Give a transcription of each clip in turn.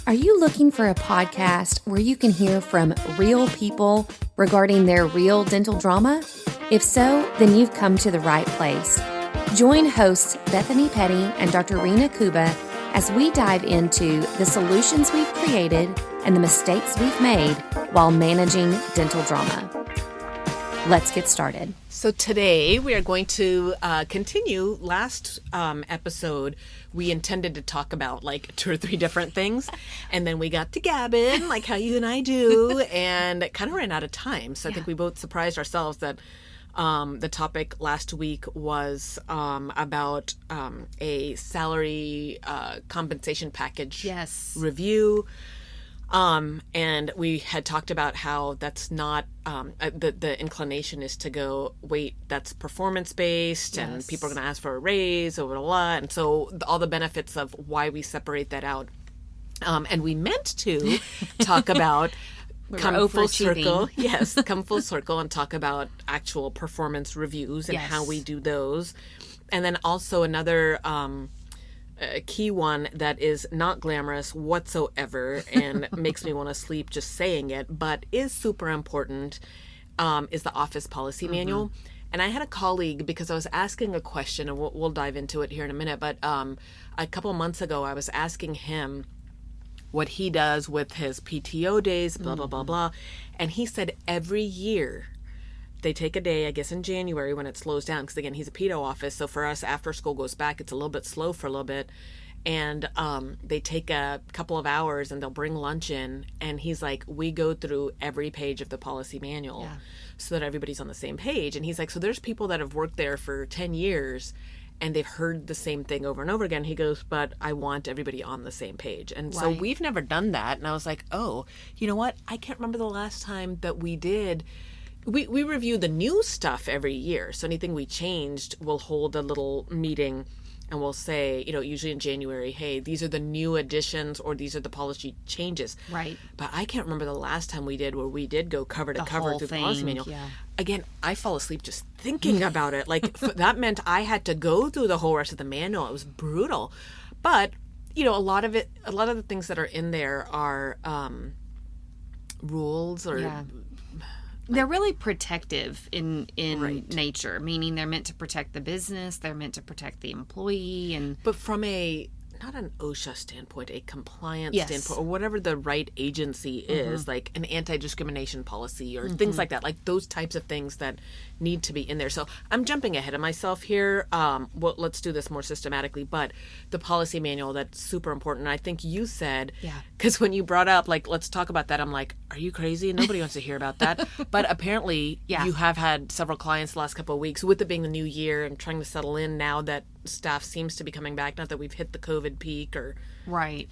Are you looking for a podcast where you can hear from real people regarding their real dental drama? If so, then you've come to the right place. Join hosts Bethany Petty and Dr. Reena Kuba as we dive into the solutions we've created and the mistakes we've made while managing dental drama. Let's get started. So today we are going to continue. Last episode, we intended to talk about like 2 or 3 different things. And then we got to gabbing, like how you and I do, and it kind of ran out of time. So I think we both surprised ourselves that the topic last week was about a salary compensation package review. And we had talked about how that's not, the inclination is to go, wait, that's performance based and people are going to ask for a raise or a lot. And so all the benefits of why we separate that out. And we meant to talk about come full circle. Yes. Come full circle and talk about actual performance reviews and how we do those. And then also another, a key one that is not glamorous whatsoever and makes me want to sleep just saying it, but is super important, is the office policy manual. And I had a colleague, because I was asking a question, and we'll dive into it here in a minute, but a couple months ago I was asking him what he does with his PTO days, blah, blah, blah, blah. And he said every year they take a day, I guess in January when it slows down, because again, he's a pedo office. So for us, after school goes back, it's a little bit slow for a little bit. And they take a couple of hours and they'll bring lunch in. And he's like, we go through every page of the policy manual so that everybody's on the same page. And he's like, so there's people that have worked there for 10 years and they've heard the same thing over and over again. He goes, but I want everybody on the same page. And so we've never done that. And I was like, oh, you know what? I can't remember the last time that we did. We review the new stuff every year. So anything we changed, we'll hold a little meeting and we'll say, you know, usually in January, hey, these are the new additions or these are the policy changes. Right. But I can't remember the last time we did where we did go cover to cover through the policy manual. Yeah. Again, I fall asleep just thinking about it. Like that meant I had to go through the whole rest of the manual. It was brutal. But, you know, a lot of the things that are in there are rules or they're really protective in nature, meaning they're meant to protect the business, they're meant to protect the employee, but from not an OSHA standpoint, a compliance standpoint, or whatever the right agency is, like an anti-discrimination policy or things like that, like those types of things that need to be in there. So I'm jumping ahead of myself here. Well, let's do this more systematically, but the policy manual, that's super important. And I think you said, because when you brought up, like, let's talk about that, I'm like, are you crazy? Nobody wants to hear about that. But apparently you have had several clients the last couple of weeks, with it being the new year and trying to settle in now that staff seems to be coming back, not that we've hit the COVID peak or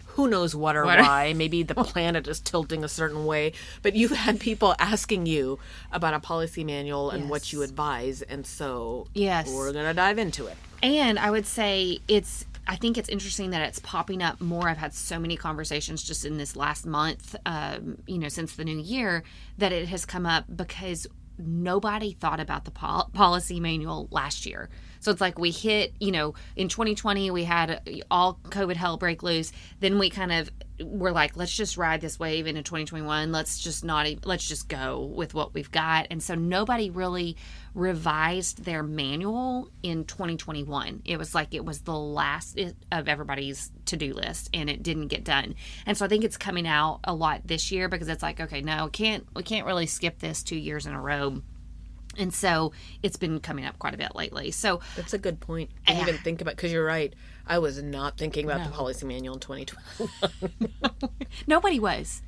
who knows what or why. Maybe the planet is tilting a certain way. But you've had people asking you about a policy manual and what you advise. And so we're going to dive into it. And I would say I think it's interesting that it's popping up more. I've had so many conversations just in this last month, since the new year, that it has come up because nobody thought about the policy manual last year. So it's like we hit, in 2020, we had all COVID hell break loose. Then we kind of were like, let's just ride this wave into 2021. Let's just go with what we've got. And so nobody really revised their manual in 2021. It was like it was the last of everybody's to-do list and it didn't get done. And so I think it's coming out a lot this year because it's like, okay, no, we can't really skip this 2 years in a row. And so it's been coming up quite a bit lately. So that's a good point. I didn't even think about, because you're right. I was not thinking about the policy manual in 2021. Nobody was.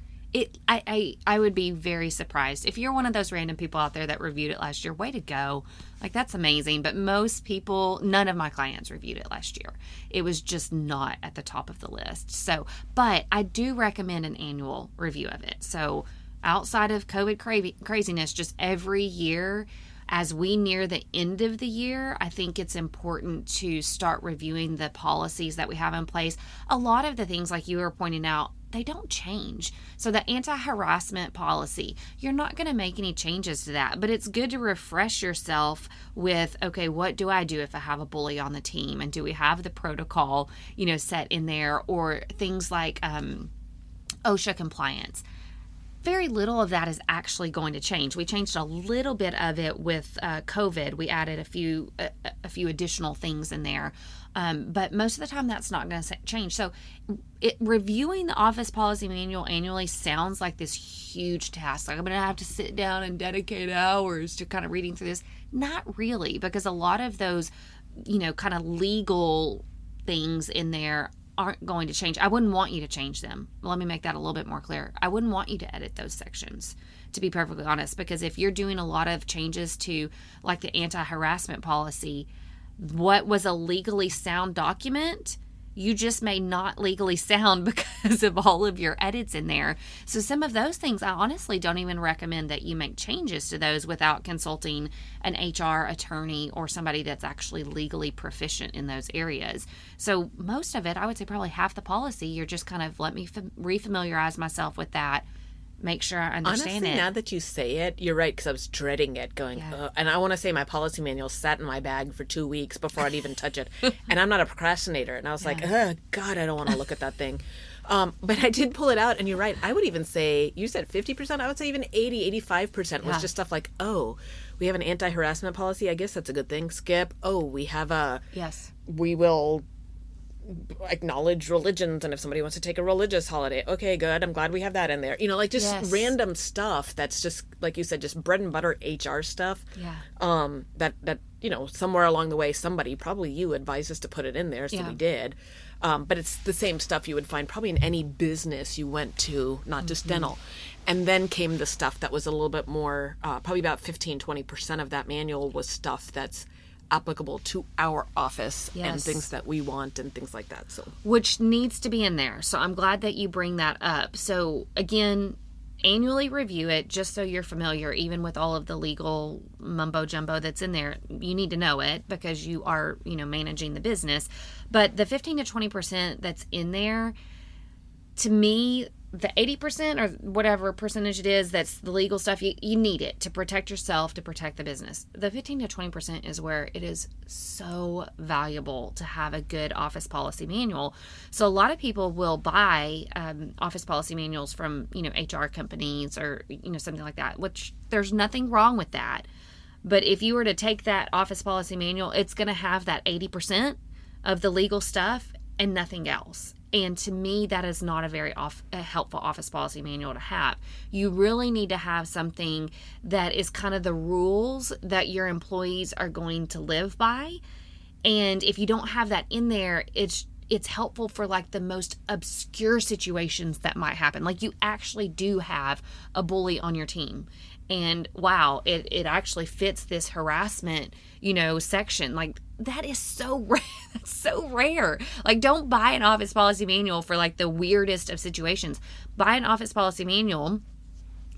I would be very surprised. If you're one of those random people out there that reviewed it last year, way to go. Like, that's amazing. But most people, none of my clients reviewed it last year. It was just not at the top of the list. So, but I do recommend an annual review of it. So outside of COVID craziness, just every year, as we near the end of the year, I think it's important to start reviewing the policies that we have in place. A lot of the things, like you were pointing out, they don't change. So the anti-harassment policy, you're not going to make any changes to that, but it's good to refresh yourself with, okay, what do I do if I have a bully on the team? And do we have the protocol, set in there? Or things like, OSHA compliance. Very little of that is actually going to change. We changed a little bit of it with COVID. We added a few additional things in there, but most of the time that's not going to change. So, reviewing the office policy manual annually sounds like this huge task. Like I'm going to have to sit down and dedicate hours to kind of reading through this. Not really, because a lot of those, kind of legal things in there aren't going to change. I wouldn't want you to change them. Let me make that a little bit more clear. I wouldn't want you to edit those sections, to be perfectly honest, because if you're doing a lot of changes to like the anti-harassment policy, what was a legally sound document, you just may not legally sound because of all of your edits in there. So some of those things, I honestly don't even recommend that you make changes to those without consulting an HR attorney or somebody that's actually legally proficient in those areas. So most of it, I would say probably half the policy, you're just kind of let me refamiliarize myself with that, make sure I understand Honestly, it. now that you say it, you're right, because I was dreading it, going, Yeah. and I want to say my policy manual sat in my bag for 2 weeks before I'd even touch it. And I'm not a procrastinator. And I was like, God, I don't want to look at that thing. But I did pull it out, and you're right. I would even say, you said 50%, I would say even 85% was just stuff like, we have an anti-harassment policy. I guess that's a good thing. Skip. We have we will acknowledge religions, and if somebody wants to take a religious holiday, okay, good, I'm glad we have that in there, just random stuff that's just, like you said, just bread and butter HR stuff. That somewhere along the way somebody, probably you, advised us to put it in there, so we did. But it's the same stuff you would find probably in any business you went to, not just dental. And then came the stuff that was a little bit more, probably about 15-20% of that manual was stuff that's applicable to our office and things that we want and things like that. So, which needs to be in there. So I'm glad that you bring that up. So again, annually review it just so you're familiar, even with all of the legal mumbo jumbo that's in there. You need to know it because you are, managing the business. But the 15 to 20% that's in there, to me, the 80% or whatever percentage it is that's the legal stuff, you need it to protect yourself, to protect the business. The 15 to 20% is where it is so valuable to have a good office policy manual. So a lot of people will buy office policy manuals from, HR companies or, something like that, which there's nothing wrong with that. But if you were to take that office policy manual, it's going to have that 80% of the legal stuff and nothing else. And to me, that is not a very helpful office policy manual to have. You really need to have something that is kind of the rules that your employees are going to live by. And if you don't have that in there, it's helpful for like the most obscure situations that might happen. Like you actually do have a bully on your team. And wow, it actually fits this harassment, section. Like that is so rare. That's so rare. Like don't buy an office policy manual for like the weirdest of situations. Buy an office policy manual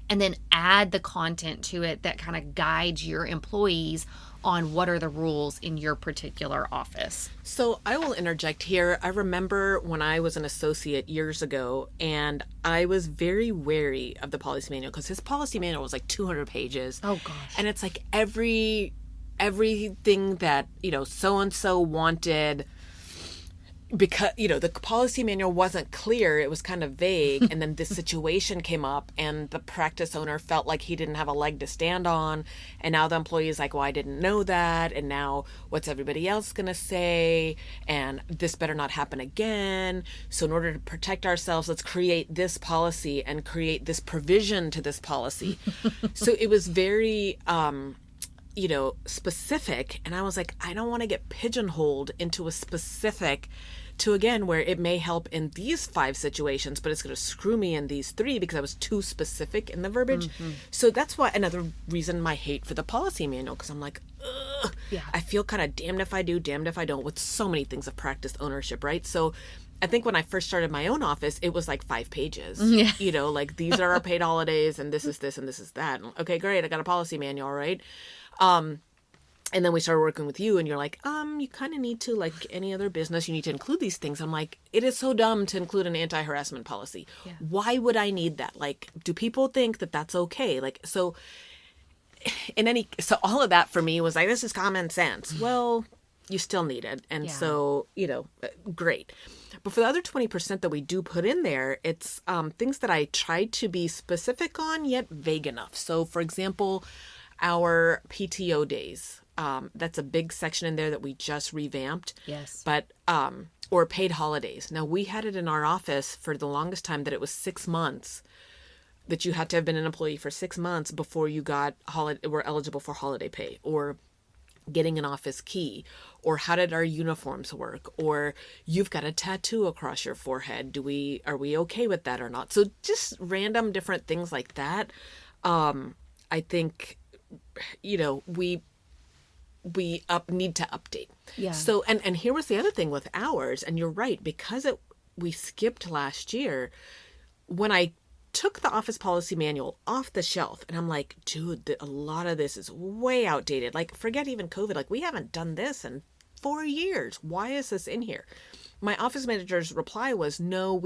and then add the content to it that kind of guides your employees on what are the rules in your particular office. So I will interject here. I remember when I was an associate years ago, and I was very wary of the policy manual because his policy manual was like 200 pages. Oh gosh. And it's like everything that, so-and-so wanted, because, the policy manual wasn't clear. It was kind of vague. And then this situation came up and the practice owner felt like he didn't have a leg to stand on. And now the employee is like, well, I didn't know that. And now what's everybody else going to say? And this better not happen again. So in order to protect ourselves, let's create this policy and create this provision to this policy. So it was very, specific. And I was like, I don't want to get pigeonholed into a specific to, again, where it may help in these 5 situations, but it's going to screw me in these 3 because I was too specific in the verbiage. Mm-hmm. So that's why another reason my hate for the policy manual, because I'm like, ugh, I feel kind of damned if I do, damned if I don't, with so many things of practice ownership, right? So I think when I first started my own office, it was like 5 pages, like these are our paid holidays and this is this and this is that. Okay, great. I got a policy manual, right? And then we started working with you and you're like, you kind of need to, like any other business, you need to include these things. I'm like, it is so dumb to include an anti-harassment policy. Yeah. Why would I need that? Like, do people think that that's okay? Like, so all of that for me was like, this is common sense. Well, you still need it. And Yeah. so, great. But for the other 20% that we do put in there, it's things that I try to be specific on, yet vague enough. So, for example, our PTO days, that's a big section in there that we just revamped. Yes. But, or paid holidays. Now, we had it in our office for the longest time that it was 6 months, that you had to have been an employee for 6 months before you were eligible for holiday pay, or getting an office key, or how did our uniforms work, or you've got a tattoo across your forehead. Are we okay with that or not? So just random different things like that. I think, we need to update. Yeah. So, and here was the other thing with ours, and you're right, because we skipped last year, when I took the office policy manual off the shelf, and I'm like, dude, a lot of this is way outdated. Like, forget even COVID. Like, we haven't done this in 4 years. Why is this in here? My office manager's reply was, no,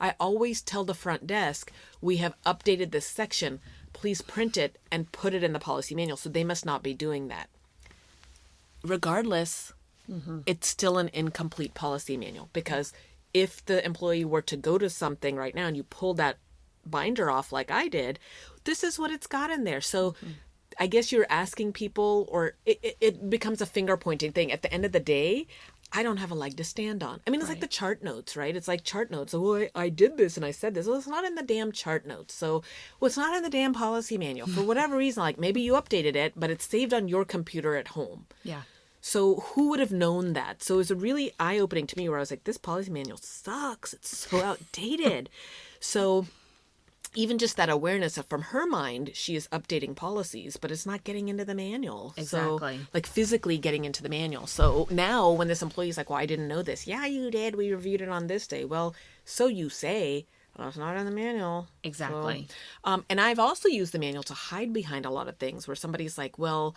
I always tell the front desk, we have updated this section. Please print it and put it in the policy manual. So they must not be doing that. Regardless, it's still an incomplete policy manual, because if the employee were to go to something right now and you pull that binder off like I did, this is what it's got in there. So I guess you're asking people, or it becomes a finger pointing thing. At the end of the day, I don't have a leg to stand on. I mean, it's like the chart notes, right? It's like chart notes. Oh, I did this and I said this. Well, it's not in the damn chart notes. So, it's not in the damn policy manual. For whatever reason, like maybe you updated it, but it's saved on your computer at home. Yeah. So who would have known that? So it was a really eye-opening to me, where I was like, this policy manual sucks. It's so outdated. So even just that awareness of, from her mind, she is updating policies, but it's not getting into the manual. Exactly. So, like, physically getting into the manual. So now when this employee's like, well, I didn't know this. Yeah, you did. We reviewed it on this day. Well, so you say, well, it's not in the manual. Exactly. So, and I've also used the manual to hide behind a lot of things, where somebody's like, well,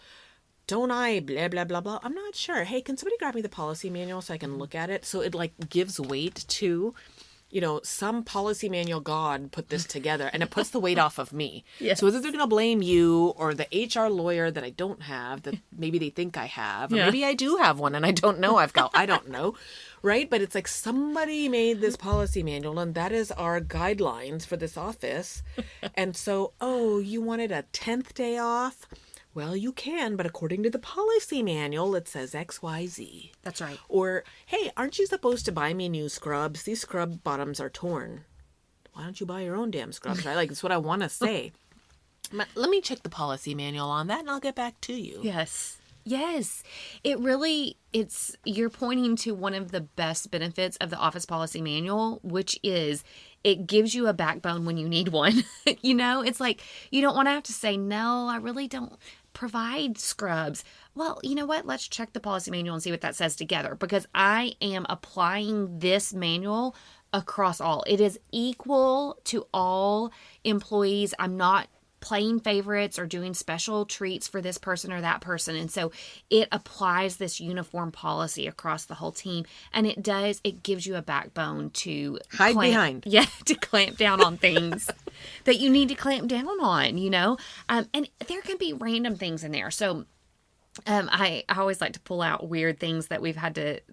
don't I blah, blah, blah, blah. I'm not sure. Hey, can somebody grab me the policy manual so I can look at it? So it like gives weight to, some policy manual god put this together, and it puts the weight off of me. Yes. So whether they're going to blame you or the HR lawyer that I don't have, that maybe they think I have, or maybe I do have one and I don't know I don't know. Right. But it's like, somebody made this policy manual, and that is our guidelines for this office. And so, you wanted a 10th day off? Well, you can, but according to the policy manual, it says XYZ. That's right. Or, hey, aren't you supposed to buy me new scrubs? These scrub bottoms are torn. Why don't you buy your own damn scrubs, right? Like, that's what I want to say. Let me check the policy manual on that, and I'll get back to you. Yes. Yes. You're pointing to one of the best benefits of the office policy manual, which is it gives you a backbone when you need one. It's like, you don't want to have to say, no, I really don't provide scrubs. Well, you know what? Let's check the policy manual and see what that says together, because I am applying this manual across all. It is equal to all employees. I'm not playing favorites or doing special treats for this person or that person. And so it applies this uniform policy across the whole team. And it gives you a backbone to hide behind. Yeah, to clamp down on things that you need to clamp down on, and there can be random things in there. So I always like to pull out weird things that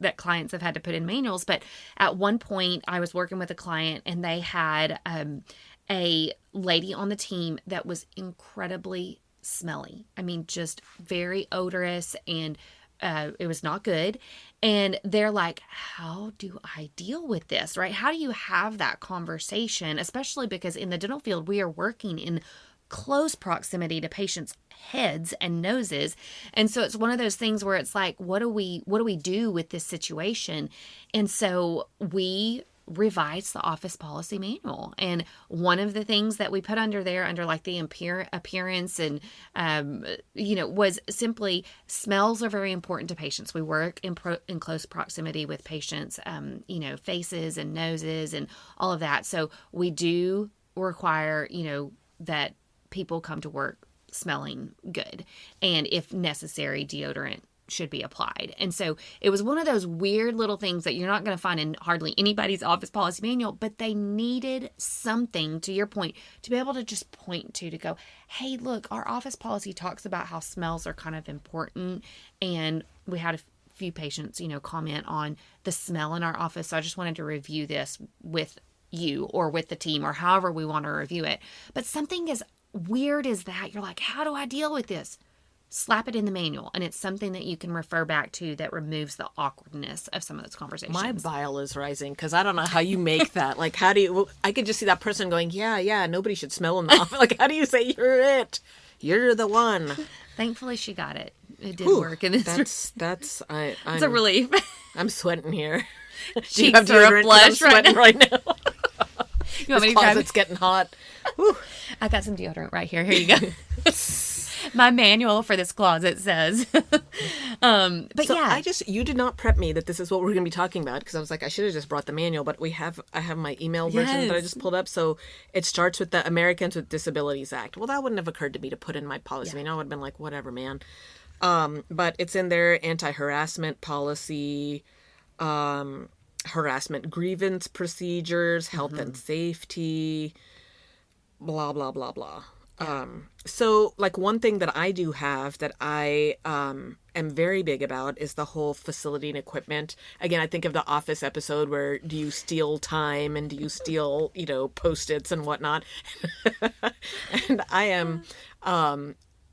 that clients have had to put in manuals. But at one point I was working with a client, and they had a lady on the team that was incredibly smelly. I mean, just very odorous, and it was not good. And they're like, how do I deal with this, right? How do you have that conversation? Especially because in the dental field, we are working in close proximity to patients' heads and noses. And so it's one of those things where it's like, what do we do with this situation? And so we revised the office policy manual. And one of the things that we put under like the appearance and, was simply, smells are very important to patients. We work in close proximity with patients, faces and noses and all of that. So we do require, that people come to work smelling good. And if necessary, deodorant should be applied. And so it was one of those weird little things that you're not going to find in hardly anybody's office policy manual, but they needed something, to your point, to be able to just point to go, hey, look, our office policy talks about how smells are kind of important, and we had to few patients, comment on the smell in our office. So I just wanted to review this with you or with the team or however we want to review it. But something as weird as that, you're like, how do I deal with this? Slap it in the manual, and it's something that you can refer back to that removes the awkwardness of some of those conversations. My bile is rising because I don't know how you make that. Like, how do you? I could just see that person going, "Yeah, nobody should smell in the office." Like, how do you say you're it? You're the one. Thankfully, she got it. It did work, and it's a relief. I'm sweating here. Cheeks are a blush right now. You want me to grab it? It's getting hot. Whew. I got some deodorant right here. Here you go. My manual for this closet says. You did not prep me that this is what we're going to be talking about, because I was like, I should have just brought the manual, but I have my email version that I just pulled up. So it starts with the Americans with Disabilities Act. Well, that wouldn't have occurred to me to put in my policy manual. I would have been like, whatever, man. But it's in there, anti-harassment policy, harassment grievance procedures, health and safety, blah, blah, blah, blah. So like one thing that I do have that I am very big about is the whole facility and equipment. Again, I think of the Office episode where do you steal time and do you steal, Post-its and whatnot. And I am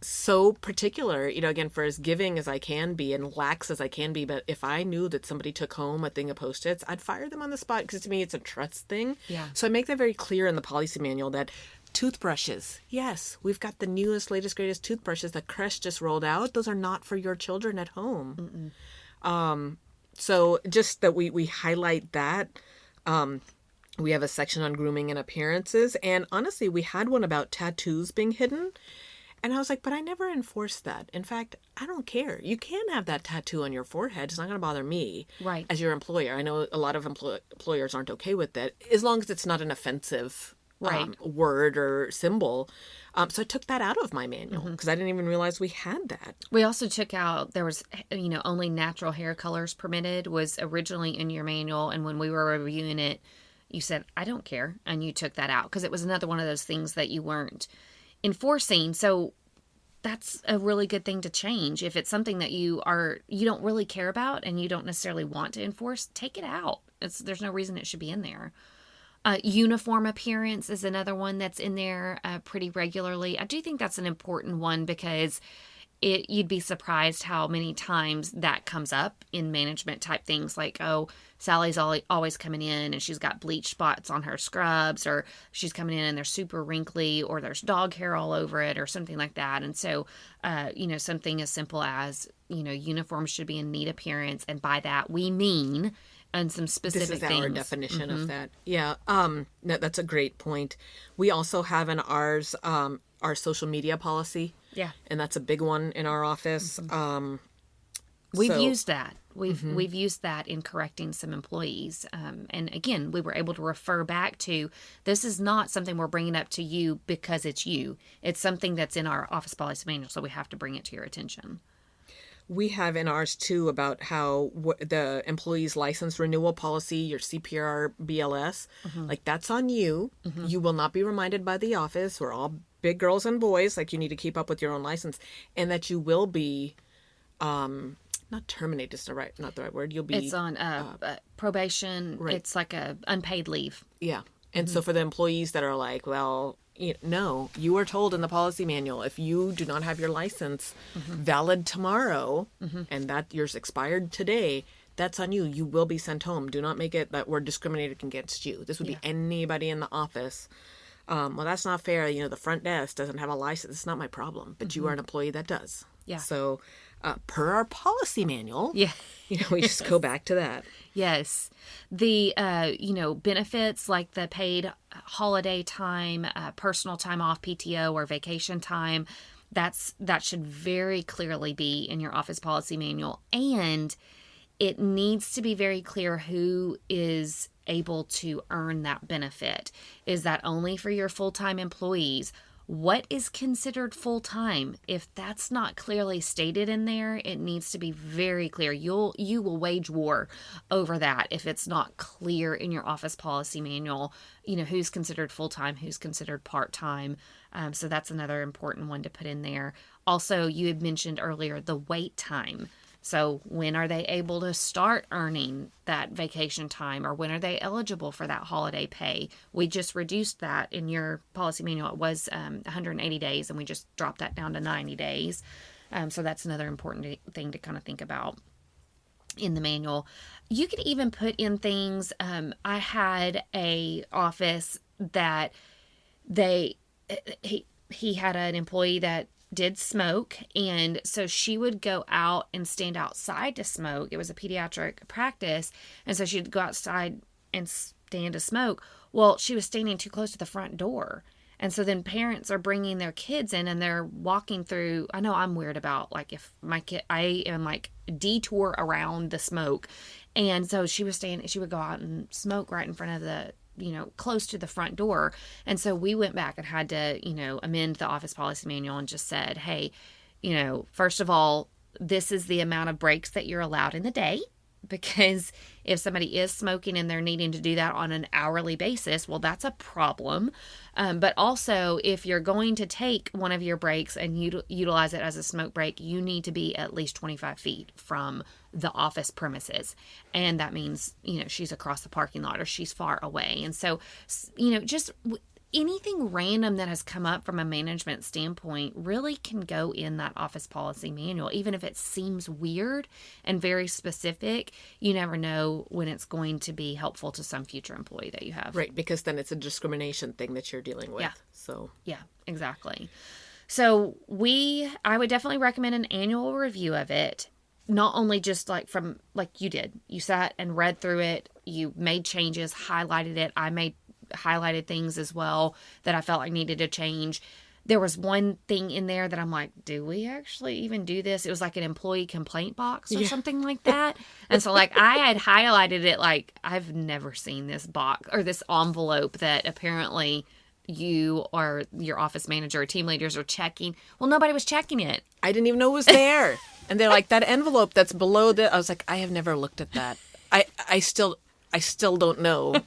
so particular, again, for as giving as I can be and lax as I can be. But if I knew that somebody took home a thing of Post-its, I'd fire them on the spot, because to me it's a trust thing. Yeah. So I make that very clear in the policy manual that toothbrushes. Yes, we've got the newest, latest, greatest toothbrushes that Crest just rolled out. Those are not for your children at home. So just that we highlight that. We have a section on grooming and appearances. And honestly, we had one about tattoos being hidden. And I was like, but I never enforced that. In fact, I don't care. You can have that tattoo on your forehead. It's not going to bother me as your employer. I know a lot of employers aren't okay with that, as long as it's not an offensive word or symbol. So I took that out of my manual because I didn't even realize we had that. We also took out, there was, only natural hair colors permitted was originally in your manual. And when we were reviewing it, you said, I don't care. And you took that out because it was another one of those things that you weren't enforcing. So that's a really good thing to change. If it's something that you don't really care about and you don't necessarily want to enforce, take it out. There's no reason it should be in there. Uniform appearance is another one that's in there pretty regularly. I do think that's an important one because you'd be surprised how many times that comes up in management type things like, oh, Sally's always coming in and she's got bleach spots on her scrubs, or she's coming in and they're super wrinkly, or there's dog hair all over it or something like that. And so, something as simple as, uniforms should be in neat appearance. And by that, we mean and some specific things. This is our definition of that. Yeah. No, that's a great point. We also have in ours, our social media policy. Yeah. And that's a big one in our office. We've used that. We've used that in correcting some employees. And again, we were able to refer back to, this is not something we're bringing up to you because it's you. It's something that's in our office policy manual, so we have to bring it to your attention. We have in ours too about how the employee's license renewal policy, your CPR BLS, like that's on you. You will not be reminded by the office. We're all big girls and boys. Like you need to keep up with your own license, and that you will be, not terminated is not the right word. You'll be. It's on probation. Right. It's like a unpaid leave. Yeah, and so for the employees that are like, well, no, you are told in the policy manual, if you do not have your license valid tomorrow and that yours expired today, that's on you. You will be sent home. Do not make it that we're discriminating against you. This would be anybody in the office. Well, that's not fair. The front desk doesn't have a license. It's not my problem, but you are an employee that does. Yeah. So per our policy manual, we just go back to that. Yes. The, benefits like the paid holiday time, personal time off, PTO or vacation time, that should very clearly be in your office policy manual. And it needs to be very clear who is able to earn that benefit. Is that only for your full-time employees? What is considered full-time? If that's not clearly stated in there, it needs to be very clear. You will wage war over that if it's not clear in your office policy manual, who's considered full-time, who's considered part-time. So that's another important one to put in there. Also, you had mentioned earlier the wait time. So when are they able to start earning that vacation time, or when are they eligible for that holiday pay? We just reduced that in your policy manual. It was 180 days, and we just dropped that down to 90 days. So that's another important thing to kind of think about in the manual. You could even put in things. I had a office that he had an employee that did smoke, and so she would go out and stand outside to smoke. It was a pediatric practice, and so she'd go outside and stand to smoke. Well, she was standing too close to the front door. And so then parents are bringing their kids in, and they're walking through. I know I'm weird about, like, if my kid, I am like detour around the smoke. And so she would go out and smoke right in front of the, close to the front door. And so we went back and had to, amend the office policy manual and just said, hey, first of all, this is the amount of breaks that you're allowed in the day. Because if somebody is smoking and they're needing to do that on an hourly basis, well, that's a problem. But also, if you're going to take one of your breaks and utilize it as a smoke break, you need to be at least 25 feet from the office premises. And that means, she's across the parking lot or she's far away. And so, just anything random that has come up from a management standpoint really can go in that office policy manual. Even if it seems weird and very specific, you never know when it's going to be helpful to some future employee that you have. Right, because then it's a discrimination thing that you're dealing with. Yeah, exactly. So I would definitely recommend an annual review of it. Not only just like you did. You sat and read through it. You made changes, highlighted it. I highlighted things as well that I felt like needed to change. There was one thing in there that I'm like, do we actually even do this? It was like an employee complaint box or something like that. And so like I had highlighted it, like I've never seen this box or this envelope that apparently you or your office manager or team leaders are checking. Well, nobody was checking it. I didn't even know it was there. And they're like, that envelope that's below I was like, I have never looked at that. I still don't know.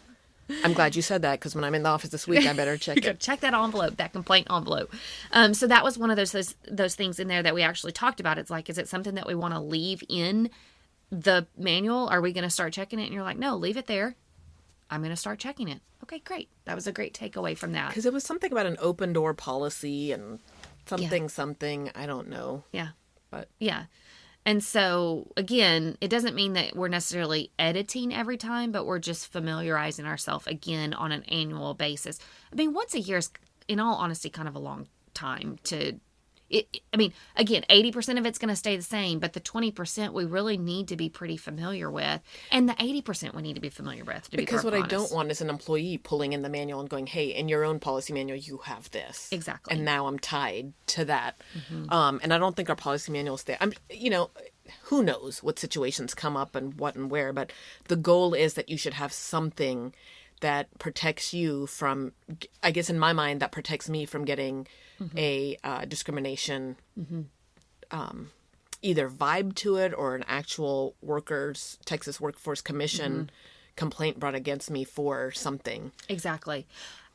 I'm glad you said that, because when I'm in the office this week, I better check it. Check that envelope, that complaint envelope. So that was one of those things in there that we actually talked about. It's like, is it something that we want to leave in the manual? Are we going to start checking it? And you're like, no, leave it there. I'm going to start checking it. Okay, great. That was a great takeaway from that. Because it was something about an open door policy and something. I don't know. Yeah. But yeah. And so, again, it doesn't mean that we're necessarily editing every time, but we're just familiarizing ourselves again on an annual basis. I mean, once a year is, in all honesty, kind of a long time to... again, 80% of it's going to stay the same, but the 20% we really need to be pretty familiar with. And the 80% we need to be familiar with, because what I don't want is an employee pulling in the manual and going, hey, in your own policy manual, you have this. Exactly. And now I'm tied to that. Mm-hmm. And I don't think our policy manuals there. Who knows what situations come up and what and where, but the goal is that you should have something that protects you from, I guess in my mind, that protects me from getting a discrimination, either vibe to it or an actual Texas Workforce Commission complaint brought against me for something. Exactly.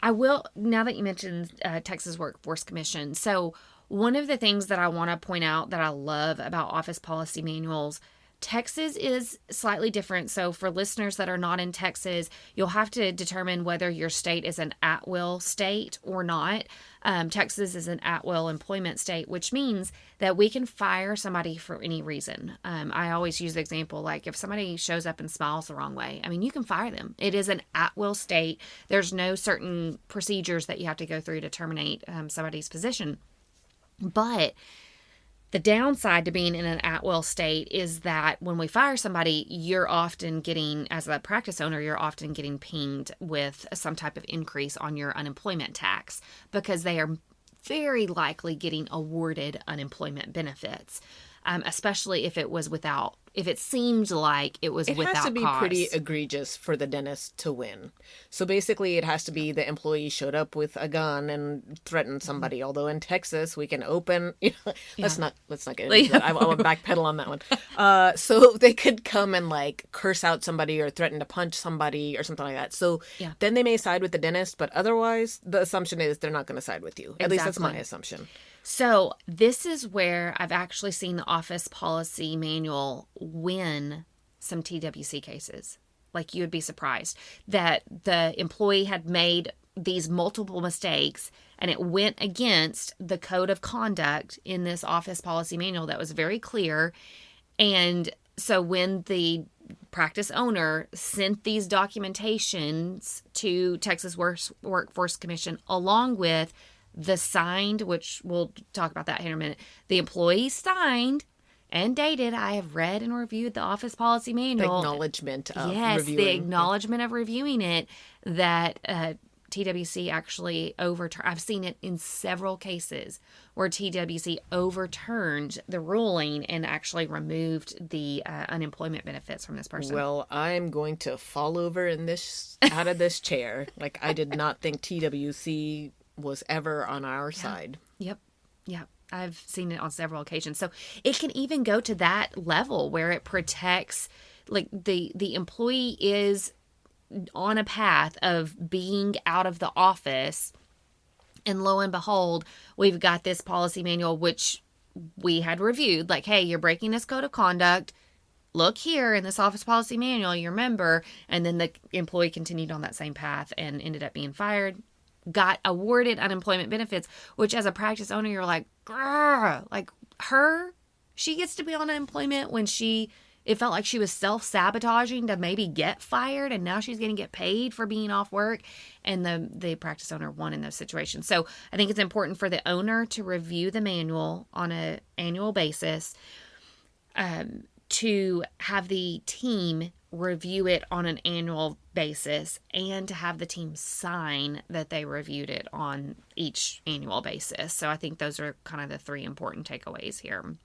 I will, now that you mentioned Texas Workforce Commission, so one of the things that I want to point out that I love about office policy manuals, Texas is slightly different. So for listeners that are not in Texas, you'll have to determine whether your state is an at-will state or not. Texas is an at-will employment state, which means that we can fire somebody for any reason. I always use the example, like if somebody shows up and smiles the wrong way, you can fire them. It is an at-will state. There's no certain procedures that you have to go through to terminate somebody's position. But the downside to being in an at-will state is that when we fire somebody, you're often getting, as a practice owner, you're often getting pinged with some type of increase on your unemployment tax because they are very likely getting awarded unemployment benefits, especially if it seemed like it was without cause. It has to be pretty egregious for the dentist to win. So basically it has to be the employee showed up with a gun and threatened somebody. Although in Texas we can open, let's not get into that. I want to backpedal on that one. So they could come and like curse out somebody or threaten to punch somebody or something like that. So then they may side with the dentist, but otherwise the assumption is they're not going to side with you. At least that's my assumption. So this is where I've actually seen the office policy manual win some TWC cases. Like, you would be surprised that the employee had made these multiple mistakes and it went against the code of conduct in this office policy manual that was very clear. And so when the practice owner sent these documentations to Texas Workforce Commission along with the signed, which we'll talk about that here in a minute, the employee signed and dated, I have read and reviewed the office policy manual. The acknowledgement of reviewing. The acknowledgement of reviewing it, that TWC actually overturned. I've seen it in several cases where TWC overturned the ruling and actually removed the unemployment benefits from this person. Well, I'm going to fall over out of this chair. Like, I did not think TWC was ever on our side. Yep. I've seen it on several occasions. So it can even go to that level where it protects, like, the employee is on a path of being out of the office, and lo and behold, we've got this policy manual which we had reviewed, like, hey, you're breaking this code of conduct, look here in this office policy manual, you remember. And then the employee continued on that same path and ended up being fired, got awarded unemployment benefits, which as a practice owner, you're like, grr, like, she gets to be on unemployment when it felt like she was self-sabotaging to maybe get fired, and now she's going to get paid for being off work. And the practice owner won in those situations. So I think it's important for the owner to review the manual on an annual basis, to have the team review it on an annual basis, and to have the team sign that they reviewed it on each annual basis. So I think those are kind of the three important takeaways here.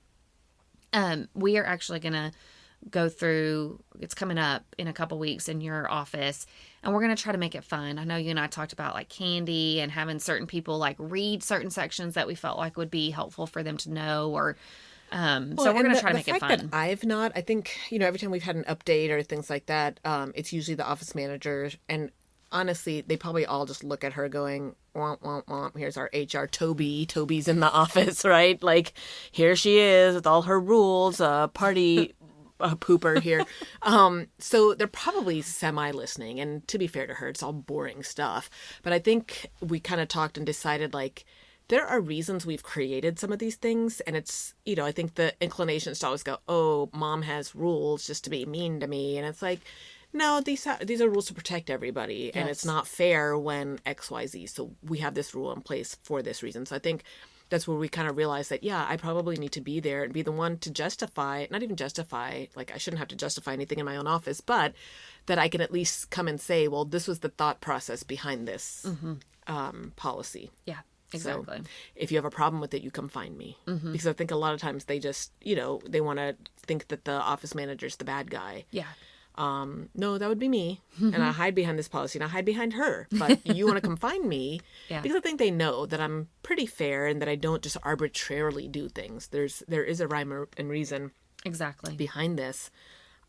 We are actually going to go through, it's coming up in a couple weeks in your office, and we're going to try to make it fun. I know you and I talked about like candy and having certain people like read certain sections that we felt like would be helpful for them to know, or so we're going to try to make it fun. The fact that I think, every time we've had an update or things like that, it's usually the office manager. And honestly, they probably all just look at her going, womp, womp, womp. Here's our HR Toby. Toby's in the office, right? Like, here she is with all her rules, party pooper here. So they're probably semi-listening. And to be fair to her, it's all boring stuff. But I think we kind of talked and decided, like, there are reasons we've created some of these things. And it's, I think the inclination is to always go, oh, mom has rules just to be mean to me. And it's like, no, these are rules to protect everybody. Yes. And it's not fair when X, Y, Z. So we have this rule in place for this reason. So I think that's where we kind of realized that, yeah, I probably need to be there and be the one to justify, not even justify, like I shouldn't have to justify anything in my own office, but that I can at least come and say, well, this was the thought process behind this policy. Yeah. Exactly. So if you have a problem with it, you come find me. Mm-hmm. Because I think a lot of times they just, they want to think that the office manager's the bad guy. Yeah. No, that would be me. And I hide behind this policy and I hide behind her. But you want to come find me. Yeah. Because I think they know that I'm pretty fair and that I don't just arbitrarily do things. There is a rhyme and reason exactly behind this.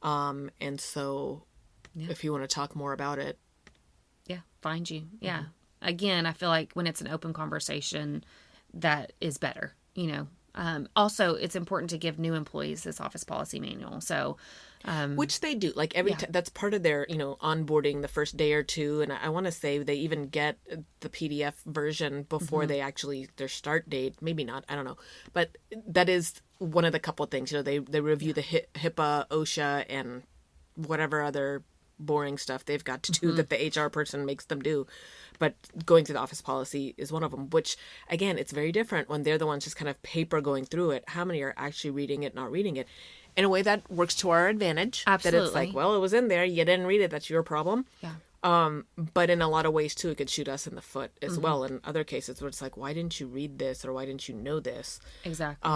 And so if you want to talk more about it. Yeah. Find you. Yeah. Mm-hmm. Again, I feel like when it's an open conversation, that is better, Also, it's important to give new employees this office policy manual. So, which they do, like that's part of their, onboarding the first day or two. And I want to say they even get the PDF version before they actually, their start date, maybe not, I don't know. But that is one of the couple of things, they review the HIPAA, OSHA, and whatever other boring stuff they've got to do that the HR person makes them do. But going through the office policy is one of them, which, again, it's very different when they're the ones just kind of paper going through it. How many are actually reading it, not reading it? In a way that works to our advantage. Absolutely. That it's like, well, it was in there. You didn't read it. That's your problem. Yeah. But in a lot of ways, too, it could shoot us in the foot as well. In other cases where it's like, why didn't you read this? Or why didn't you know this? Exactly.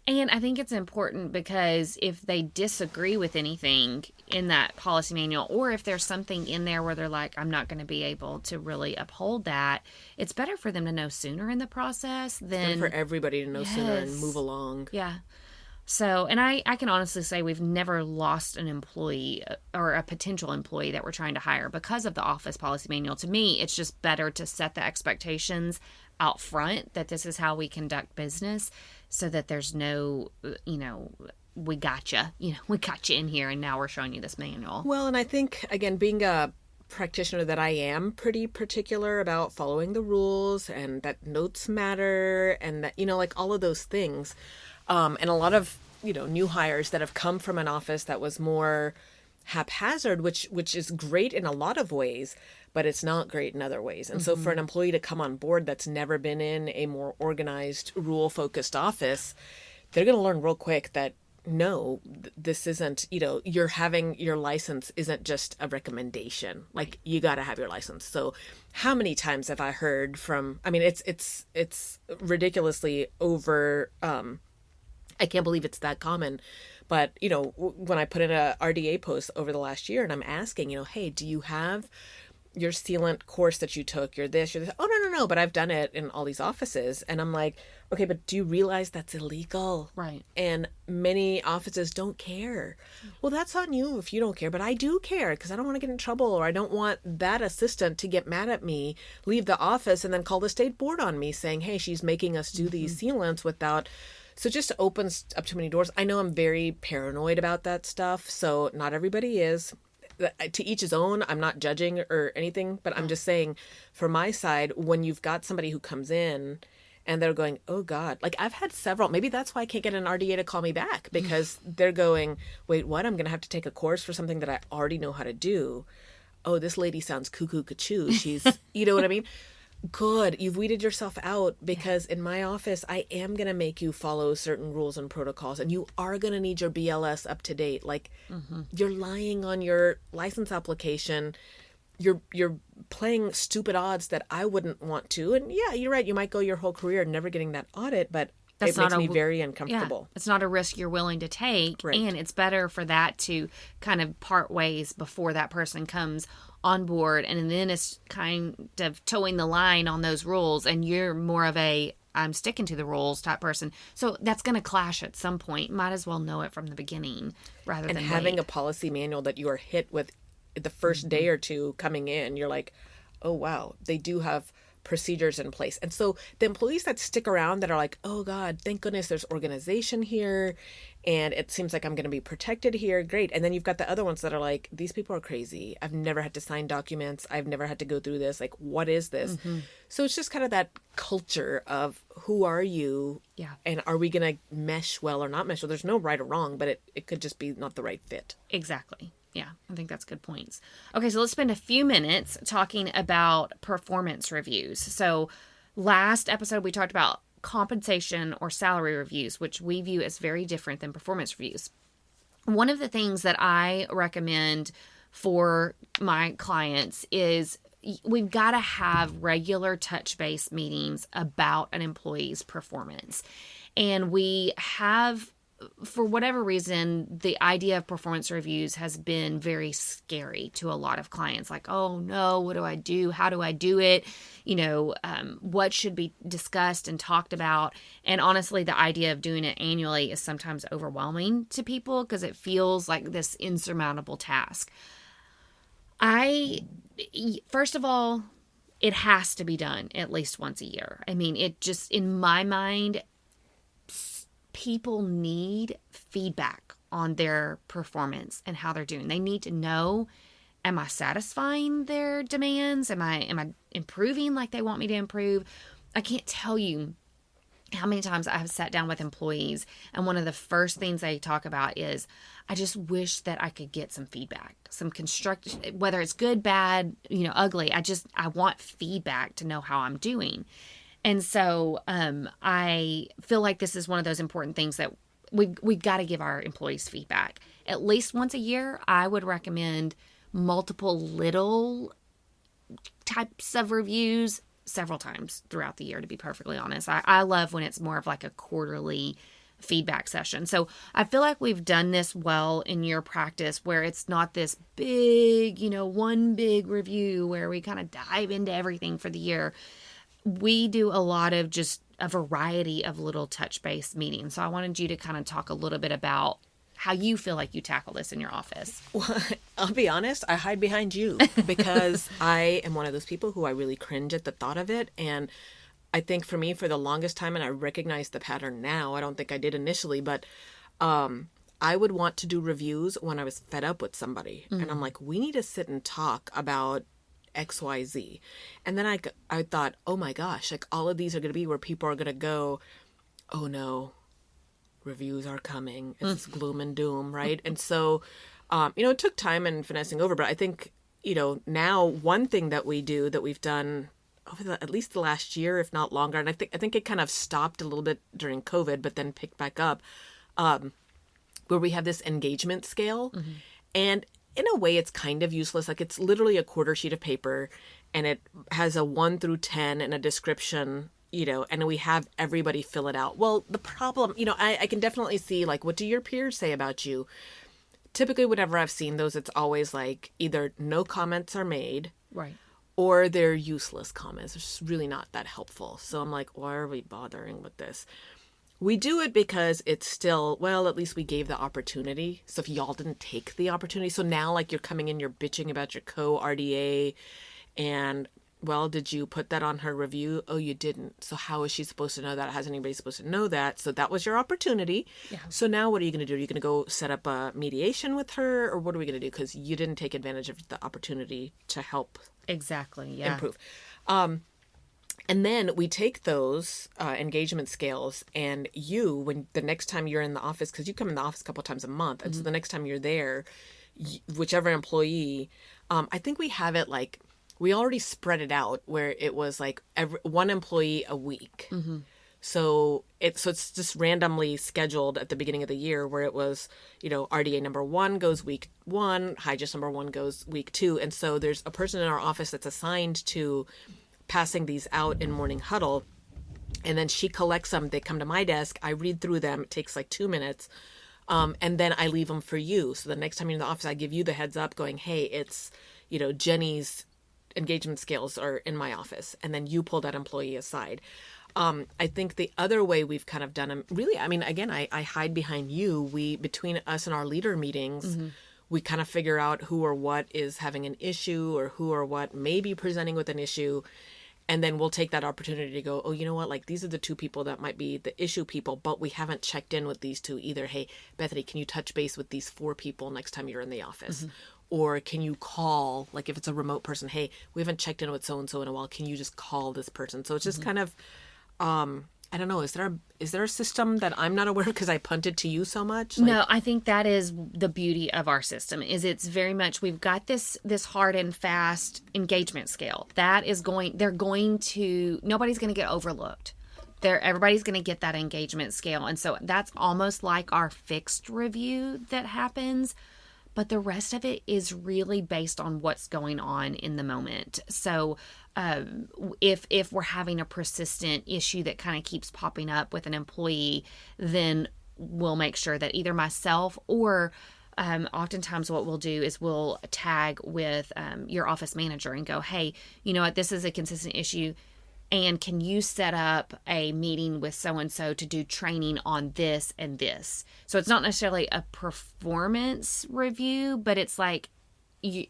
And I think it's important because if they disagree with anything in that policy manual, or if there's something in there where they're like, I'm not going to be able to really uphold that, it's better for them to know sooner in the process than for everybody to know sooner and move along. Yeah. So, and I can honestly say we've never lost an employee or a potential employee that we're trying to hire because of the office policy manual. To me, it's just better to set the expectations out front that this is how we conduct business so that there's no, we got you, we got you in here and now we're showing you this manual. Well, and I think, again, being a practitioner that I am pretty particular about following the rules and that notes matter and that, like all of those things. And a lot of, new hires that have come from an office that was more haphazard, which is great in a lot of ways, but it's not great in other ways. And so for an employee to come on board that's never been in a more organized, rule-focused office, they're going to learn real quick that no, this isn't, you're having your license isn't just a recommendation. Like you got to have your license. So how many times have I heard from, it's ridiculously over, I can't believe it's that common. But, when I put in a RDA post over the last year and I'm asking, hey, do you have your sealant course that you took? You're this. Oh, no. But I've done it in all these offices. And I'm like, okay, but do you realize that's illegal? Right. And many offices don't care. Well, that's on you if you don't care. But I do care because I don't want to get in trouble or I don't want that assistant to get mad at me, leave the office and then call the state board on me saying, hey, she's making us do these sealants without... So it just opens up too many doors. I know I'm very paranoid about that stuff. So not everybody is. To each his own. I'm not judging or anything, but I'm just saying for my side, when you've got somebody who comes in and they're going, oh God, like I've had several, maybe that's why I can't get an RDA to call me back because they're going, wait, what? I'm going to have to take a course for something that I already know how to do. Oh, this lady sounds cuckoo cuckoo. She's, you know what I mean? Good. You've weeded yourself out because in my office, I am going to make you follow certain rules and protocols and you are going to need your BLS up to date. Like you're lying on your license application. You're playing stupid odds that I wouldn't want to. And yeah, you're right. You might go your whole career never getting that audit, but it makes me very uncomfortable. Yeah, it's not a risk you're willing to take. Right. And it's better for that to kind of part ways before that person comes on board. And then it's kind of towing the line on those rules. And you're more of a, I'm sticking to the rules type person. So that's going to clash at some point. Might as well know it from the beginning rather than having wait. a policy manual that you are hit with the first day or two coming in, you're like, oh, wow, they do have procedures in place. And so the employees that stick around that are like, oh God, thank goodness there's organization here and it seems like I'm going to be protected here. Great. And then you've got the other ones that are like, these people are crazy. I've never had to sign documents. I've never had to go through this. Like, what is this? So it's just kind of that culture of who are you? Yeah. And are we going to mesh well or not mesh well? There's no right or wrong, but it could just be not the right fit. Exactly. Yeah, I think that's good points. Okay, so let's spend a few minutes talking about performance reviews. So last episode, we talked about compensation or salary reviews, which we view as very different than performance reviews. One of the things that I recommend for my clients is we've got to have regular touch base meetings about an employee's performance. And we have, for whatever reason, the idea of performance reviews has been very scary to a lot of clients. Like, oh no, what do I do? How do I do it? What should be discussed and talked about? And honestly, the idea of doing it annually is sometimes overwhelming to people because it feels like this insurmountable task. First of all, it has to be done at least once a year. I mean, it just, in my mind, people need feedback on their performance and how they're doing. They need to know, am I satisfying their demands? Am I improving like they want me to improve? I can't tell you how many times I have sat down with employees and one of the first things they talk about is, I just wish that I could get some feedback, some constructive, whether it's good, bad, ugly. I want feedback to know how I'm doing. And so I feel like this is one of those important things that we've got to give our employees feedback. At least once a year, I would recommend multiple little types of reviews several times throughout the year, to be perfectly honest. I love when it's more of like a quarterly feedback session. So I feel like we've done this well in your practice where it's not this big, one big review where we kind of dive into everything for the year. we do a lot of just a variety of little touch-based meetings. So I wanted you to kind of talk a little bit about how you feel like you tackle this in your office. Well, I'll be honest, I hide behind you because I am one of those people who I really cringe at the thought of it. And I think for me, for the longest time, and I recognize the pattern now, I don't think I did initially, but I would want to do reviews when I was fed up with somebody. And I'm like, we need to sit and talk about XYZ. And then I thought, oh my gosh, like all of these are going to be where people are going to go, oh no, reviews are coming. It's gloom and doom, right? And so, it took time and finessing over, but I think, now one thing that we do that we've done over at least the last year, if not longer, and I think it kind of stopped a little bit during COVID, but then picked back up, where we have this engagement scale. And in a way, it's kind of useless. Like it's literally a quarter sheet of paper and it has a 1 through 10 and a description, and we have everybody fill it out. Well, the problem, I can definitely see, like, what do your peers say about you? Typically, whenever I've seen those, it's always like either no comments are made. Right. Or they're useless comments. They're just really not that helpful. So I'm like, why are we bothering with this? We do it because it's still, well, at least we gave the opportunity. So if y'all didn't take the opportunity, so now like you're coming in, you're bitching about your co-RDA and, well, did you put that on her review? Oh, you didn't. So how is she supposed to know that? How's anybody supposed to know that? So that was your opportunity. Yeah. So now what are you going to do? Are you going to go set up a mediation with her? Or what are we going to do? Because you didn't take advantage of the opportunity to help exactly. Yeah. improve. And then we take those engagement scales and when the next time you're in the office, because you come in the office a couple of times a month. And so the next time you're there, whichever employee, I think we have it like, we already spread it out where it was like one employee a week. So it's just randomly scheduled at the beginning of the year where it was, RDA number 1 goes week 1, Hygienist number 1 goes week 2. And so there's a person in our office that's assigned to passing these out in morning huddle. And then she collects them. They come to my desk. I read through them. It takes like 2 minutes. And then I leave them for you. So the next time you're in the office, I give you the heads up going, hey, it's, Jenny's engagement scales are in my office. And then you pull that employee aside. I think the other way we've kind of done them, really, I mean, again, I hide behind you. Between us and our leader meetings, we kind of figure out who or what is having an issue or who or what may be presenting with an issue. And then we'll take that opportunity to go, oh, you know what? Like these are the 2 people that might be the issue people, but we haven't checked in with these 2 either. Hey, Bethany, can you touch base with these 4 people next time you're in the office? Or can you call, like if it's a remote person, hey, we haven't checked in with so-and-so in a while. Can you just call this person? So it's just kind of, I don't know. Is there a system that I'm not aware of because I punted to you so much? No, I think that is the beauty of our system. Is it's very much we've got this hard and fast engagement scale that is nobody's going to get overlooked. Everybody's going to get that engagement scale, and so that's almost like our fixed review that happens. But the rest of it is really based on what's going on in the moment. So if we're having a persistent issue that kind of keeps popping up with an employee, then we'll make sure that either myself or oftentimes what we'll do is we'll tag with your office manager and go, hey, you know what, this is a consistent issue. And can you set up a meeting with so-and-so to do training on this and this? So it's not necessarily a performance review, but it's like,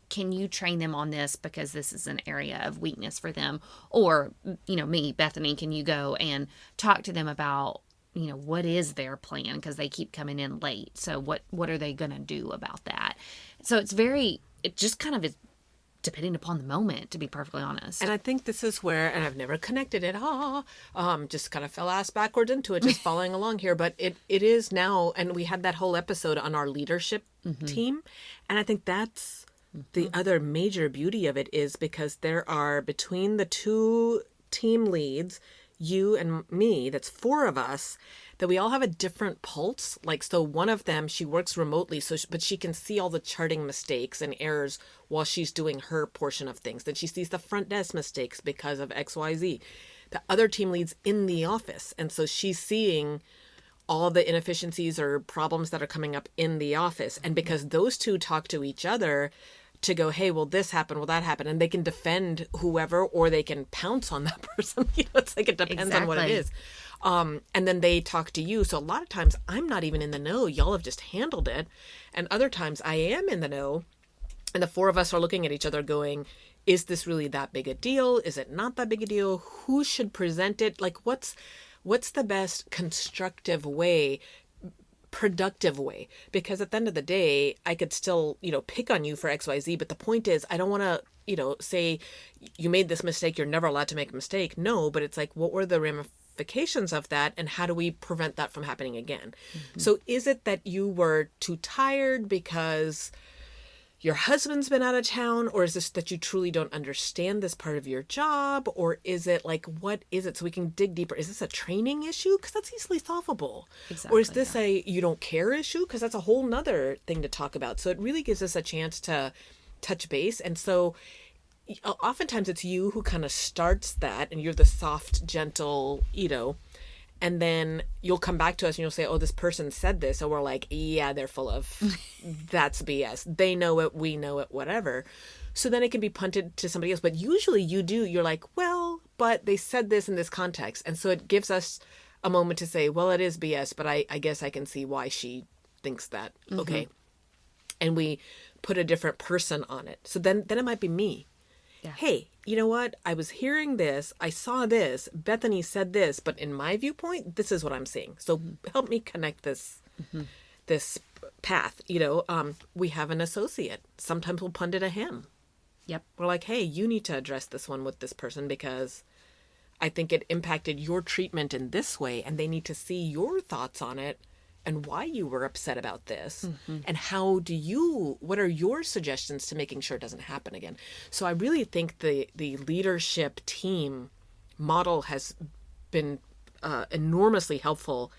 can you train them on this because this is an area of weakness for them? Or, me, Bethany, can you go and talk to them about, what is their plan? Because they keep coming in late. So what are they going to do about that? So it just kind of is depending upon the moment, to be perfectly honest. And I think this is where, and I've never connected it, just kind of fell ass backwards into it, just following along here. But it is now, and we had that whole episode on our leadership team. And I think that's the other major beauty of it is because there are, between the 2 team leads, you and me, that's 4 of us, that we all have a different pulse. Like, so one of them, she works remotely, but she can see all the charting mistakes and errors while she's doing her portion of things. Then she sees the front desk mistakes because of XYZ. The other team lead's in the office. And so she's seeing all the inefficiencies or problems that are coming up in the office. And because those 2 talk to each other to go, hey, well, this happened, well, that happened. And they can defend whoever, or they can pounce on that person. It's like, it depends on what it is. And then they talk to you. So a lot of times I'm not even in the know. Y'all have just handled it. And other times I am in the know. And the four of us are looking at each other going, is this really that big a deal? Is it not that big a deal? Who should present it? Like, what's the best constructive way, productive way? Because at the end of the day, I could still, pick on you for XYZ. But the point is, I don't want to, say you made this mistake. You're never allowed to make a mistake. No, but it's like, what were the ramifications of that? And how do we prevent that from happening again? Mm-hmm. So is it that you were too tired because your husband's been out of town, or is this that you truly don't understand this part of your job? Or is it like, what is it? So we can dig deeper. Is this a training issue? Because that's easily solvable. Exactly, or is this a you don't care issue? Because that's a whole nother thing to talk about. So it really gives us a chance to touch base. And so oftentimes it's you who kind of starts that, and you're the soft, gentle, and then you'll come back to us and you'll say, oh, this person said this. And we're like, yeah, they're full of, that's BS. They know it. We know it, whatever. So then it can be punted to somebody else. But usually you're like, well, but they said this in this context. And so it gives us a moment to say, well, it is BS, but I guess I can see why she thinks that. Mm-hmm. Okay. And we put a different person on it. So then it might be me. Yeah. Hey, you know what? I was hearing this. I saw this. Bethany said this, but in my viewpoint, this is what I'm seeing. So help me connect this, this path. We have an associate. Sometimes we'll punt it at him. Yep. We're like, hey, you need to address this one with this person because I think it impacted your treatment in this way, and they need to see your thoughts on it and why you were upset about this, and what are your suggestions to making sure it doesn't happen again? So I really think the leadership team model has been enormously helpful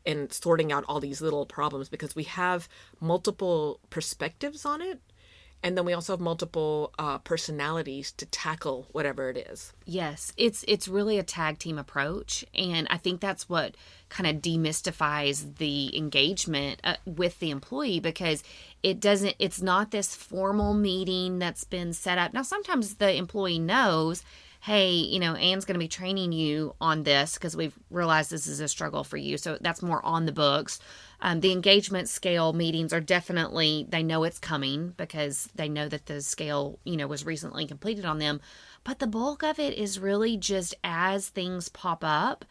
in sorting out all these little problems, because we have multiple perspectives on it. And then we also have multiple personalities to tackle whatever it is. Yes, it's really a tag team approach. And I think that's what kind of demystifies the engagement with the employee, because it's not this formal meeting that's been set up. Now, sometimes the employee knows, hey, Anne's going to be training you on this because we've realized this is a struggle for you. So that's more on the books. The engagement scale meetings are definitely, they know it's coming because they know that the scale, was recently completed on them. But the bulk of it is really just as things pop up,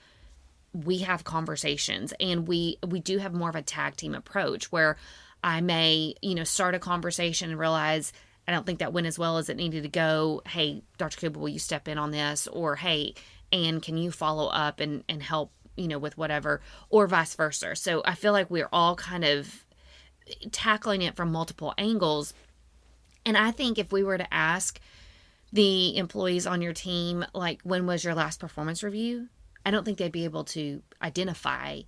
we have conversations, and we do have more of a tag team approach where I may, start a conversation and realize I don't think that went as well as it needed to go. Hey, Dr. Kuba, will you step in on this? Or, hey, Anne, can you follow up and help, with whatever, or vice versa. So I feel like we're all kind of tackling it from multiple angles. And I think if we were to ask the employees on your team, like, when was your last performance review? I don't think they'd be able to identify,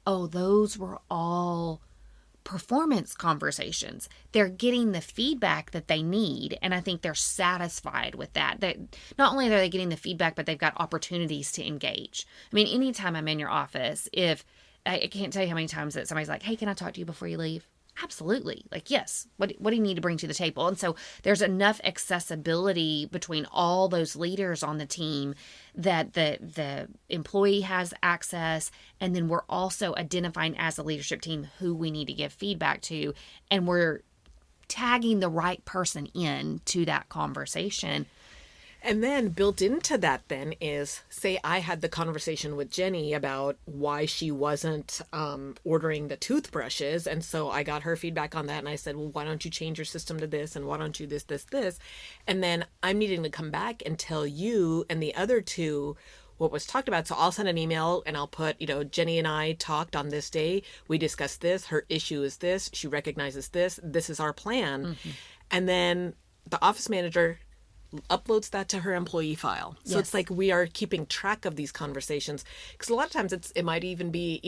oh, those were all performance conversations. They're getting the feedback that they need, and I think they're satisfied with that. That not only are they getting the feedback, but they've got opportunities to engage. I mean, anytime I'm in your office, if I can't tell you how many times that somebody's like, hey, can I talk to you before you leave? Absolutely. Like, yes. What do you need to bring to the table? And so there's enough accessibility between all those leaders on the team that the employee has access. And then we're also identifying as a leadership team who we need to give feedback to. And we're tagging the right person in to that conversation. And then built into that then is, say I had the conversation with Jenny about why she wasn't ordering the toothbrushes. And so I got her feedback on that. And I said, well, why don't you change your system to this? And why don't you this? And then I'm needing to come back and tell you and the other two what was talked about. So I'll send an email and I'll put, Jenny and I talked on this day. We discussed this. Her issue is this. She recognizes this. This is our plan. Mm-hmm. And then the office manager uploads that to her employee file. So yes. It's like we are keeping track of these conversations, because a lot of times it might even be,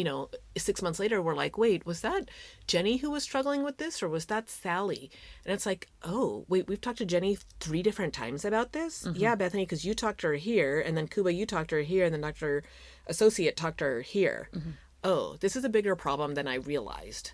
6 months later, we're like, wait, was that Jenny who was struggling with this, or was that Sally? And it's like, oh, wait, we've talked to Jenny 3 different times about this. Mm-hmm. Yeah, Bethany, because you talked to her here, and then Kuba, you talked to her here, and then Dr. Associate talked to her here. Mm-hmm. Oh, this is a bigger problem than I realized.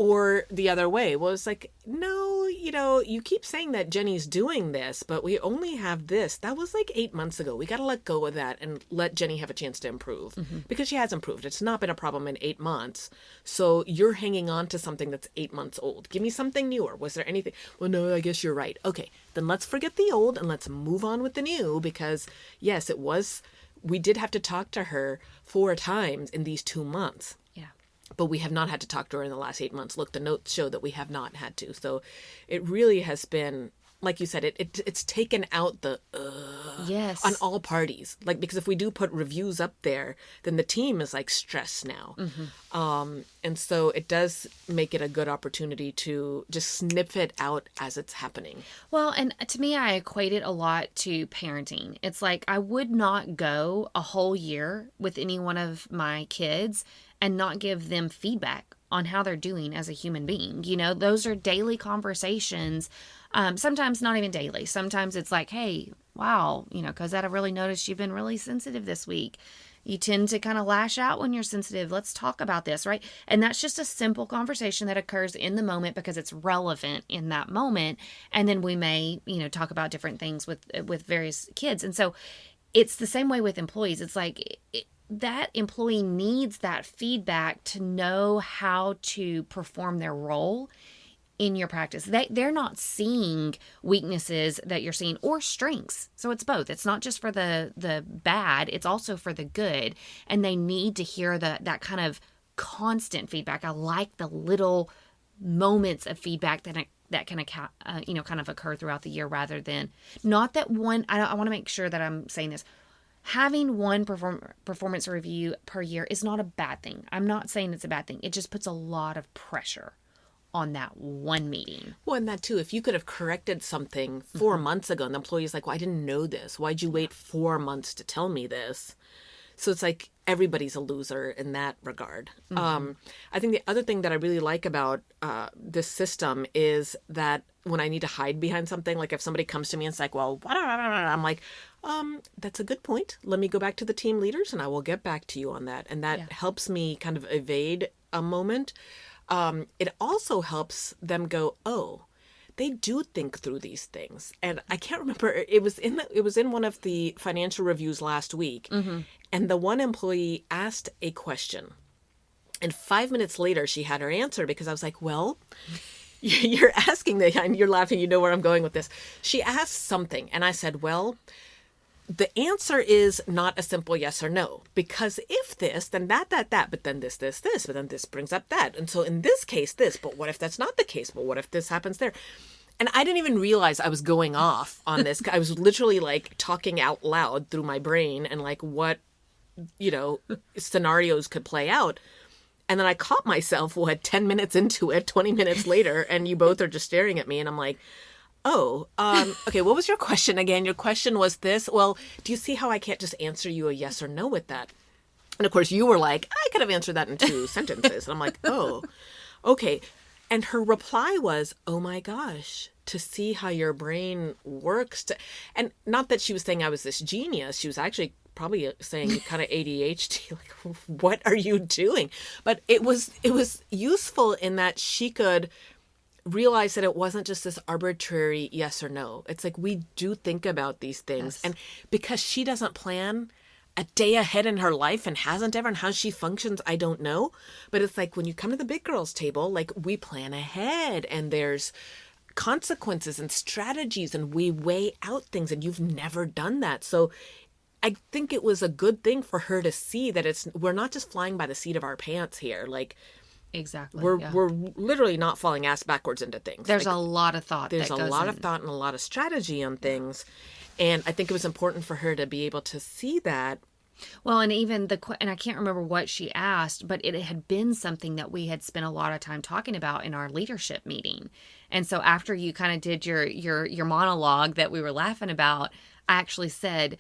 Or the other way. Well, it's like, no, you keep saying that Jenny's doing this, but we only have this. That was like 8 months ago. We got to let go of that and let Jenny have a chance to improve because she has improved. It's not been a problem in 8 months. So you're hanging on to something that's 8 months old. Give me something newer. Was there anything? Well, no, I guess you're right. Okay, then let's forget the old and let's move on with the new because yes, we did have to talk to her 4 times in these 2 months. But we have not had to talk to her in the last 8 months. Look, the notes show that we have not had to. So it really has been, like you said, it's taken out the yes on all parties. Like, because if we do put reviews up there, then the team is like stressed now. And so it does make it a good opportunity to just snip it out as it's happening. Well, and to me, I equate it a lot to parenting. It's like I would not go a whole year with any one of my kids and not give them feedback on how they're doing as a human being. Those are daily conversations. Sometimes not even daily. Sometimes it's like, hey, wow, Cosette, I really noticed you've been really sensitive this week. You tend to kind of lash out when you're sensitive. Let's talk about this, right? And that's just a simple conversation that occurs in the moment because it's relevant in that moment. And then we may, talk about different things with various kids. And so it's the same way with employees. It's like that employee needs that feedback to know how to perform their role in your practice. They're not seeing weaknesses that you're seeing or strengths. So it's both. It's not just for the bad, it's also for the good. And they need to hear that kind of constant feedback. I like the little moments of feedback that can kind of occur throughout the year rather than not that one. I want to make sure that I'm saying this. Having one performance review per year is not a bad thing. I'm not saying it's a bad thing. It just puts a lot of pressure on that one meeting. Well, and that too, if you could have corrected something 4 months ago and the employee's like, well, I didn't know this. Why'd you wait 4 months to tell me this? So it's like everybody's a loser in that regard. I think the other thing that I really like about this system is that when I need to hide behind something, like if somebody comes to me and it's like, well, I'm like, that's a good point. Let me go back to the team leaders and I will get back to you on that. And that helps me kind of evade a moment. It also helps them go, oh, they do think through these things. And I can't remember, it was in one of the financial reviews last week. And the one employee asked a question. And 5 minutes later, she had her answer because I was like, well, you're asking that, and you're laughing, you know where I'm going with this. She asked something, and I said, well, the answer is not a simple yes or no, because if this, then that, but then this, but then this brings up that. And so in this case, this, but what if that's not the case? But what if this happens there? And I didn't even realize I was going off on this. I was literally like talking out loud through my brain and like what, scenarios could play out. And then I caught myself, 10 minutes into it, 20 minutes later, and you both are just staring at me. And I'm like, oh, okay, what was your question again? Your question was this. Well, do you see how I can't just answer you a yes or no with that? And of course, you were like, I could have answered that in 2 sentences. And I'm like, oh, okay. And her reply was, oh my gosh, to see how your brain works. And not that she was saying I was this genius. She was actually probably saying kind of ADHD, like, what are you doing? But it was useful in that she could realize that it wasn't just this arbitrary yes or no. It's like we do think about these things. Yes. And because she doesn't plan a day ahead in her life and hasn't ever, and how she functions, I don't know. But it's like when you come to the big girls table, like we plan ahead and there's consequences and strategies and we weigh out things, and you've never done that. So I think it was a good thing for her to see that we're not just flying by the seat of our pants here. Like, exactly. We're literally not falling ass backwards into things. There's a lot of thought. There's a lot of thought and a lot of strategy on things. And I think it was important for her to be able to see that. Well, and even and I can't remember what she asked, but it had been something that we had spent a lot of time talking about in our leadership meeting. And so after you kind of did your monologue that we were laughing about, I actually said,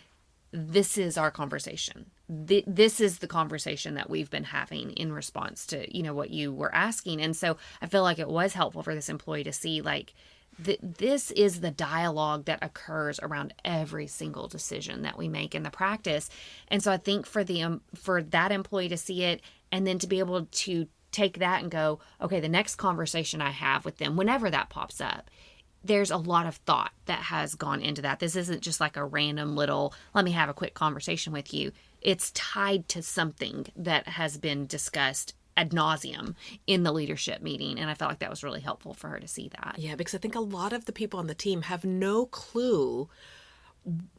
this is our conversation. This is the conversation that we've been having in response to, what you were asking. And so I feel like it was helpful for this employee to see, like, this is the dialogue that occurs around every single decision that we make in the practice. And so I think for that employee to see it and then to be able to take that and go, okay, the next conversation I have with them, whenever that pops up, there's a lot of thought that has gone into that. This isn't just like a random little, let me have a quick conversation with you. It's tied to something that has been discussed ad nauseum in the leadership meeting. And I felt like that was really helpful for her to see that. Yeah, because I think a lot of the people on the team have no clue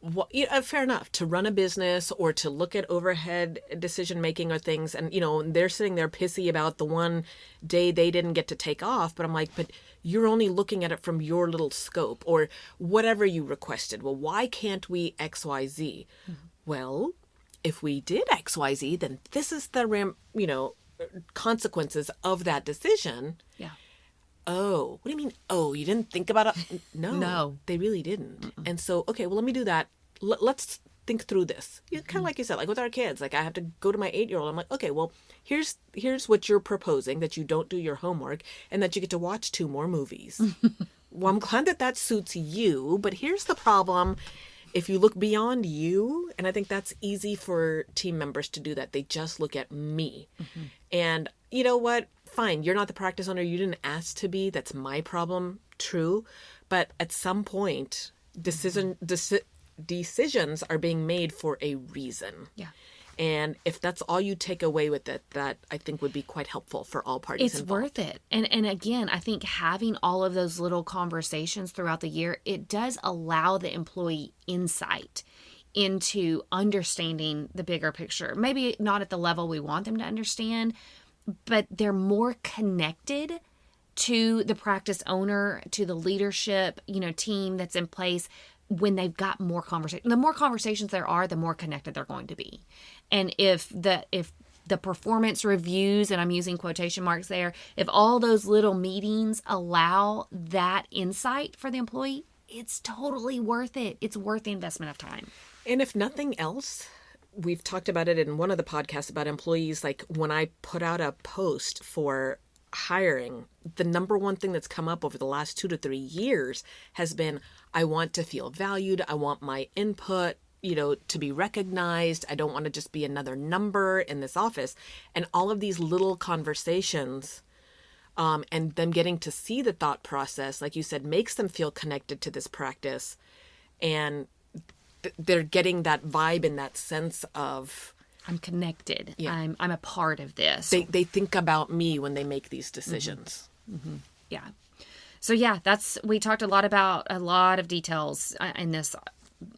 what, fair enough, to run a business or to look at overhead decision making or things. And, they're sitting there pissy about the one day they didn't get to take off. But I'm like, but you're only looking at it from your little scope or whatever you requested. Well, why can't we X, Y, Z? Mm-hmm. Well, if we did X, Y, Z, then this is the consequences of that decision. Yeah. Oh, what do you mean? Oh, you didn't think about it? No, they really didn't. Mm-mm. And so, okay, well, let me do that. Let's think through this. Kind of like you said, like with our kids, like I have to go to my 8-year-old. I'm like, okay, well, here's what you're proposing, that you don't do your homework and that you get to watch 2 more movies. Well, I'm glad that suits you, but here's the problem. If you look beyond you, and I think that's easy for team members to do that. They just look at me. Mm-hmm. And you know what? Fine, you're not the practice owner. You didn't ask to be. That's my problem. True. But at some point, decisions are being made for a reason. Yeah. And if that's all you take away with it, that I think would be quite helpful for all parties involved. It's worth it. And again, I think having all of those little conversations throughout the year, it does allow the employee insight into understanding the bigger picture. Maybe not at the level we want them to understand, but they're more connected to the practice owner, to the leadership, team that's in place when they've got more conversation. The more conversations there are, the more connected they're going to be. And if the performance reviews, and I'm using quotation marks there, if all those little meetings allow that insight for the employee, it's totally worth it. It's worth the investment of time. And if nothing else, we've talked about it in one of the podcasts about employees. Like when I put out a post for hiring, the number one thing that's come up over the last 2 to 3 years has been, I want to feel valued. I want my input, to be recognized. I don't want to just be another number in this office. And all of these little conversations, and them getting to see the thought process, like you said, makes them feel connected to this practice. And they're getting that vibe and that sense of, I'm connected. Yeah. I'm a part of this. They think about me when they make these decisions. Mm-hmm. Mm-hmm. Yeah. So yeah, we talked a lot about a lot of details in this,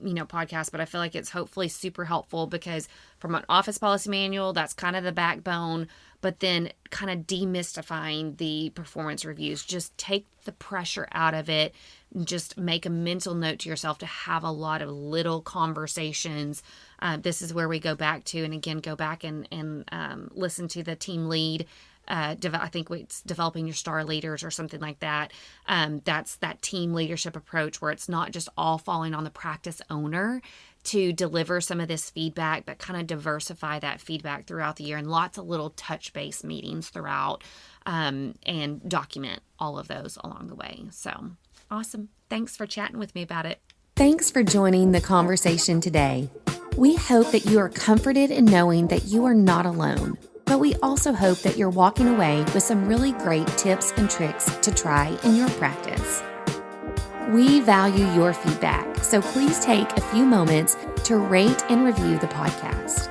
podcast, but I feel like it's hopefully super helpful because from an office policy manual, that's kind of the backbone, but then kind of demystifying the performance reviews, just take the pressure out of it. Just make a mental note to yourself to have a lot of little conversations. This is where we go back to, and again, go back and listen to the team lead. I think it's developing your star leaders or something like that. That's that team leadership approach where it's not just all falling on the practice owner to deliver some of this feedback, but kind of diversify that feedback throughout the year and lots of little touch-based meetings throughout, and document all of those along the way. So awesome. Thanks for chatting with me about it. Thanks for joining the conversation today. We hope that you are comforted in knowing that you are not alone, but we also hope that you're walking away with some really great tips and tricks to try in your practice. We value your feedback, so please take a few moments to rate and review the podcast.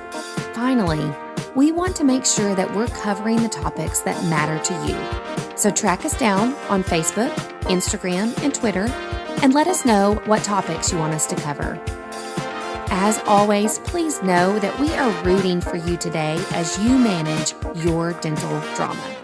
Finally, we want to make sure that we're covering the topics that matter to you. So track us down on Facebook, Instagram, and Twitter, and let us know what topics you want us to cover. As always, please know that we are rooting for you today as you manage your dental drama.